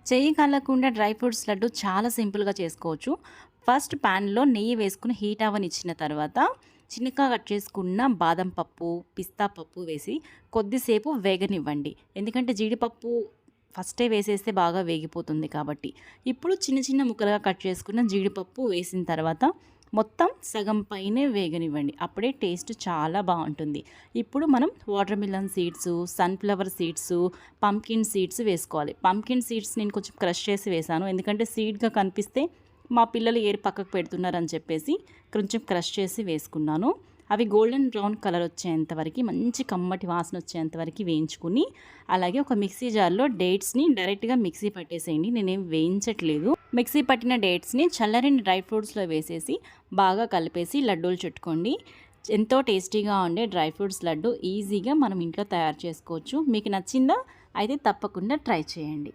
చెయ్యి కాలకుండా dry fruits laddu చాలా సింపుల్‌గా చేసుకోవచ్చు. ఫస్ట్ పాన్‌లో నెయ్యి వేసుకొని హీట్ అవ్వనిచ్చిన తర్వాత చిన్నగా కట్ చేసుకున్న బాదం పప్పు, పిస్తా పప్పు వేసి కొద్దిసేపు వేగనివ్వండి. ఎందుకంటే జీడిపప్పు ఫస్టే వేసేస్తే బాగా వేగిపోతుంది కాబట్టి. ఇప్పుడు చిన్న చిన్న ముక్కలుగా కట్ చేసుకున్న జీడిపప్పు వేసిన తర్వాత మొత్తం సగం పైనే వేగనివ్వండి. అప్పుడే టేస్ట్ చాలా బావుంటుంది. ఇప్పుడు మనం water melon seeds, sunflower seeds, pumpkin seeds వేసుకోవాలి. పంకిన్ సీడ్స్ నేను కొంచెం క్రష్ చేసి వేశాను. ఎందుకంటే సీడ్‌గా కనిపిస్తే మా పిల్లలు ఏరి పక్కకు పెడుతున్నారని చెప్పేసి కొంచెం క్రష్ చేసి వేసుకున్నాను. అవి గోల్డెన్ బ్రౌన్ కలర్ వచ్చేంత వరకు మంచి కమ్మటి వాసన వచ్చేంత వరకు వేయించుకుని, అలాగే ఒక మిక్సీ జార్‌లో డేట్స్‌ని డైరెక్ట్‌గా మిక్సీ పట్టేసేయండి. నేనేం వేయించట్లేదు. మిక్సీ పట్టిన డేట్స్‌ని చల్లారిన డ్రై ఫ్రూట్స్‌లో వేసేసి బాగా కలిపేసి లడ్డూలు చుట్టుకోండి. ఎంతో టేస్టీగా ఉండే డ్రై ఫ్రూట్స్ లడ్డు ఈజీగా మనం ఇంట్లో తయారు చేసుకోవచ్చు. మీకు నచ్చిందా? అయితే తప్పకుండా ట్రై చేయండి.